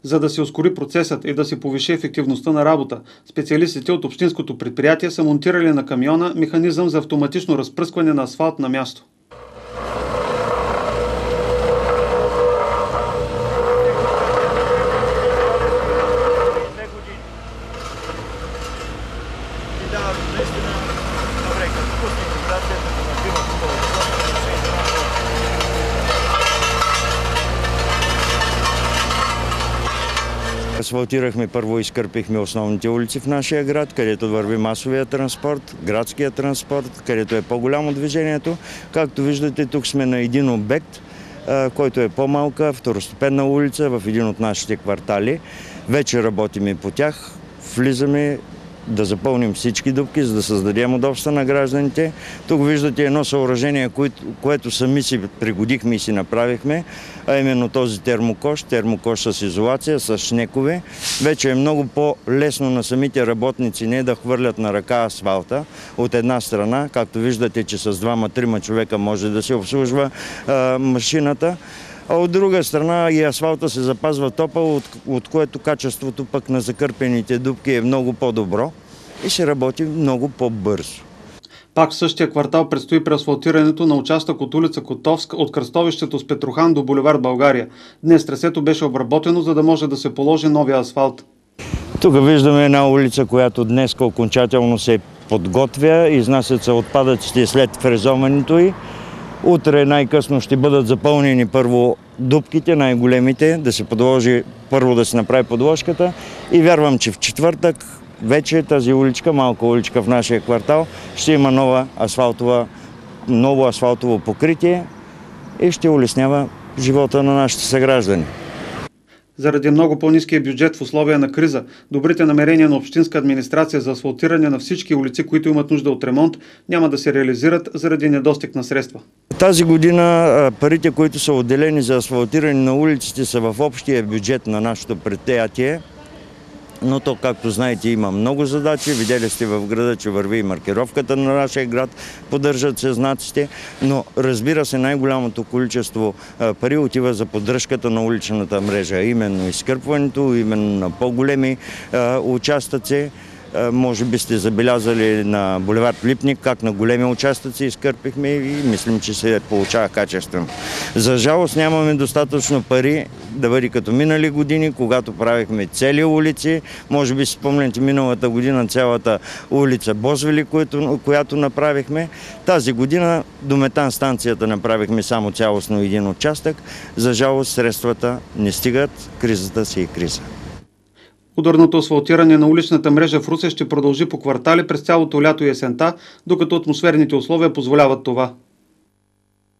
За да се ускори процесът и да се повиши ефективността на работа, специалистите от общинското предприятие са монтирали на камиона механизъм за автоматично разпръскване на асфалт на място. Асфалтирахме, първо изкърпихме основните улици в нашия град, където върви масовия транспорт, градския транспорт, където е по-голямо движението. Както виждате, тук сме на един обект, който е по-малка, второстепенна улица в един от нашите квартали. Вече работим и по тях. Влизаме да запълним всички дупки, за да създадем удобства на гражданите. Тук виждате едно съоръжение, което сами си пригодихме и си направихме, а именно този термокош с изолация, с шнекове. Вече е много по-лесно на самите работници не да хвърлят на ръка асфалта от една страна, както виждате, че с 2-3 човека може да се обслужва машината. А от друга страна и асфалта се запазва топъл, от което качеството пък на закърпените дупки е много по-добро и се работи много по-бързо. Пак в същия квартал предстои преасфалтирането на участък от улица Котовска от кръстовището с Петрохан до булевард България. Днес трасето беше обработено, за да може да се положи новия асфалт. Тук виждаме една улица, която днес окончателно се подготвя. Изнасят се отпадъците след фрезоването й. Утре най-късно ще бъдат запълнени първо дупките, най-големите, да се подложи, първо да се направи подложката и вярвам, че в четвъртък вече тази уличка, малка уличка в нашия квартал, ще има ново асфалтово покритие и ще улеснява живота на нашите съграждани. Заради много по-ниския бюджет в условия на криза, добрите намерения на общинска администрация за асфалтиране на всички улици, които имат нужда от ремонт, няма да се реализират заради недостиг на средства. Тази година парите, които са отделени за асфалтиране на улиците, са в общия бюджет на нашето предприятие. Но то, както знаете, има много задачи. Видели сте в града, че върви и маркировката на нашия град, поддържат се знаците, но разбира се, най-голямото количество пари отива за поддръжката на уличната мрежа, именно изкърпването, именно на по-големи участъци. Може би сте забелязали на булевард Липник как на големи участъци изкърпихме и мислим, че се получава качествено. За жалост нямаме достатъчно пари да бъде като минали години, когато правихме цели улици. Може би си спомняте миналата година цялата улица Бозвели, която направихме. Тази година до метан станцията направихме само цялостно един участък. За жалост средствата не стигат, кризата си е криза. Ударното асфалтиране на уличната мрежа в Русе ще продължи по квартали през цялото лято и есента, докато атмосферните условия позволяват това.